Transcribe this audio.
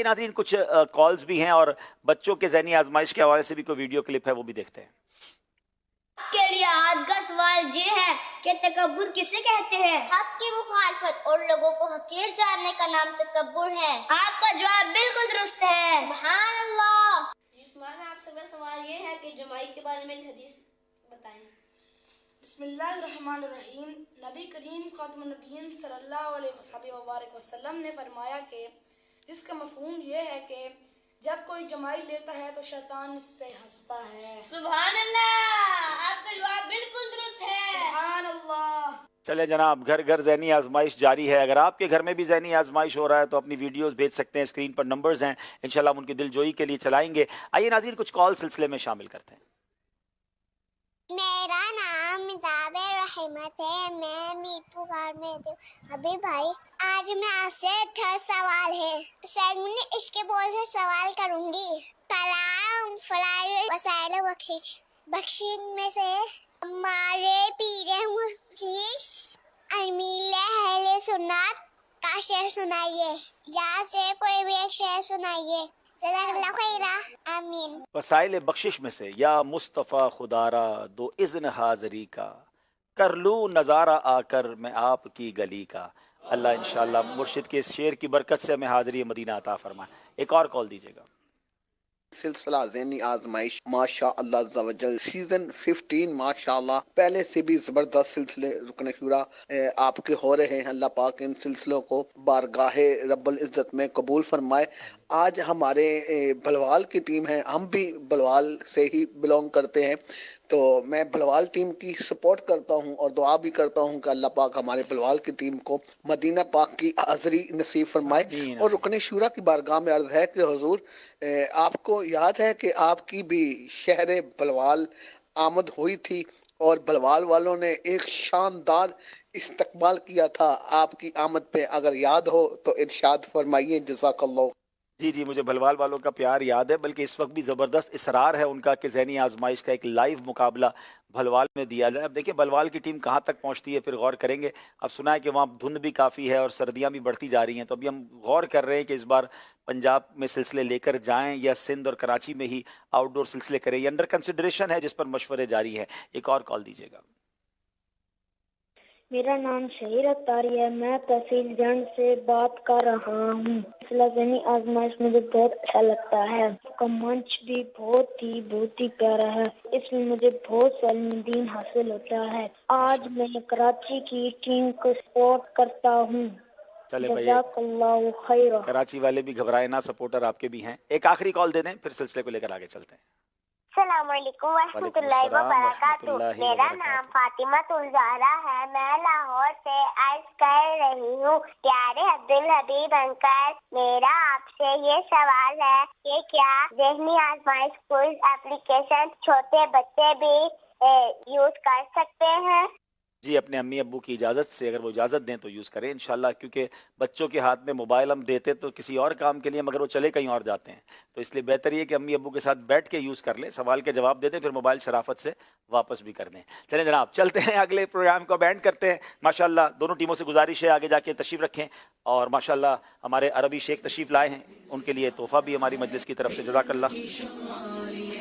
आइए नाज़रीन, कुछ कॉल्स भी हैं और बच्चों के ज़हनी आजमाइश के हवाले से भी कोई वीडियो क्लिप है, वो भी देखते हैं। के लिए आज का सवाल ये है कि तकब्बुर किसे कहते हैं? हक की मुखालफत और लोगों को हकीर जानने का नाम तकब्बुर है। आपका जवाब बिल्कुल दुरुस्त है। सुभान अल्लाह। जिस्मान, आपसे मेरा सवाल ये है कि जमाई के बारे में एक हदीस बताएं। बिस्मिल्लाहिर्रहमानिर्रहीम। नबी करीम खातमुन नबीयीन सल्लल्लाहु अलैहि वसल्लम ने फरमाया कि जिसका मफहूम ये है कि जब कोई जमाई लेता है तो शैतान इससे हंसता है। सुभान अल्लाह, आपका जवाब बिल्कुल दुरुस्त है। सुभान अल्लाह। चले जनाब, घर घर ज़हनी आजमाइश जारी है। अगर आपके घर में भी ज़हनी आजमाइश हो रहा है तो अपनी वीडियोस भेज सकते हैं, स्क्रीन पर नंबर्स हैं, इंशाल्लाह हम उनकी दिलजोई के लिए चलाएंगे। आइए नाज़रीन, कुछ कॉल सिलसिले में शामिल करते हैं। मेरा नाम मिताब रहमत है, मैं मीरपुर गाँव में रहती हूँ। हबीब भाई, आज मैं आपसे थर्ड सवाल है सर, मैं इसके बोल से सवाल करूंगी। कलाम फराए वसाइल बख्शिश में से हमारे पीरे मुर्शिद अमील अहले सुन्नत का शेर सुनाइए, या से कोई भी एक शेर सुनाइए। आमीन। वसाइल बख्शिश में से या मुस्तफ़ा खुदारा दो इज़्न हाज़री का, कर लूँ नज़ारा आकर मैं आपकी गली का। अल्लाह इंशाअल्लाह मुर्शिद के इस शेर की बरकत से हमें हाज़री मदीना अता फरमाए। एक और कॉल दीजिएगा। सिलसिला ज़हनी आजमाइश माशा अल्लाह अज़्ज़ा वजल सीज़न 15 माशाअल्लाह पहले से भी ज़बरदस्त सिलसिले रुकन शुरा आपके हो रहे हैं। अल्लाह पाक इन सिलसिलों को बारगाहे रब्बुल इज़्ज़त में कबूल फरमाए। आज हमारे बलवाल की टीम है, हम भी बलवाल से ही बिलोंग करते हैं, तो मैं बलवाल टीम की सपोर्ट करता हूं और दुआ भी करता हूं कि अल्लाह पाक हमारे बलवाल की टीम को मदीना पाक की हाज़री नसीब फरमाए। और रुकन शूरा की बारगाह में अर्ज़ है कि हुजूर, आपको याद है कि आपकी भी शहर बलवाल आमद हुई थी और बलवाल वालों ने एक शानदार इस्तकबाल किया था आपकी आमद पे, अगर याद हो तो इरशाद फरमाइए। जज़ाकल्लाह। जी जी, मुझे भलवाल वालों का प्यार याद है, बल्कि इस वक्त भी ज़बरदस्त इसरार है उनका कि ज़हनी आजमाइश का एक लाइव मुकाबला भलवाल में दिया जाए। अब देखिए भलवाल की टीम कहाँ तक पहुँचती है, फिर गौर करेंगे। अब सुना है कि वहाँ धुंध भी काफ़ी है और सर्दियाँ भी बढ़ती जा रही हैं, तो अभी हम गौर कर रहे हैं कि इस बार पंजाब में सिलसिले लेकर जाएँ या सिंध और कराची में ही आउटडोर सिलसिले करें। ये अंडर कंसिडरेशन है, जिस पर मशवरे जारी हैं। एक और कॉल दीजिएगा। मेरा नाम शहीर अख्तारी है, मैं तहसील जंड से बात कर रहा हूँ। ज़हनी आजमाइश मुझे बहुत अच्छा लगता है, उसका मंच भी बहुत ही प्यारा है, इसमें मुझे बहुत सा इल्म हासिल होता है। आज मैं कराची की टीम को सपोर्ट करता हूँ। चले भैया, कराची वाले भी घबराए ना, सपोर्टर आपके भी हैं। एक आखिरी कॉल दे दें, फिर सिलसिले को लेकर आगे चलते हैं। अस्सलामुअलैकुम वरहमतुल्लाहि वबरकातुहू। मेरा नाम फातिमा तुलज़हरा है, मैं लाहौर से अर्ज कर रही हूँ। प्यारे अब्दुल हबीब अंकल, मेरा आपसे ये सवाल है कि क्या ज़हनी आजमाइश क्विज़ एप्लीकेशन छोटे बच्चे भी यूज कर सकते हैं? जी, अपने अम्मी अब्बू की इजाज़त से, अगर वो इजाज़त दें तो यूज़ करें इंशाल्लाह, क्योंकि बच्चों के हाथ में मोबाइल हम देते तो किसी और काम के लिए, मगर वो चले कहीं और जाते हैं, तो इसलिए बेहतर ये कि अम्मी अब्बू के साथ बैठ के यूज़ कर लें, सवाल के जवाब दे दें, फिर मोबाइल शराफत से वापस भी कर दें। चलें जनाब, चलते हैं अगले प्रोग्राम को बैंड करते हैं। माशाल्लाह दोनों टीमों से गुजारिश है आगे जाके तशरीफ़ रखें, और माशाल्लाह हमारे अरबी शेख तशरीफ़ लाए हैं, उनके लिए तोहफ़ा भी हमारी मजलिस की तरफ से। जज़ाकल्लाह खैर।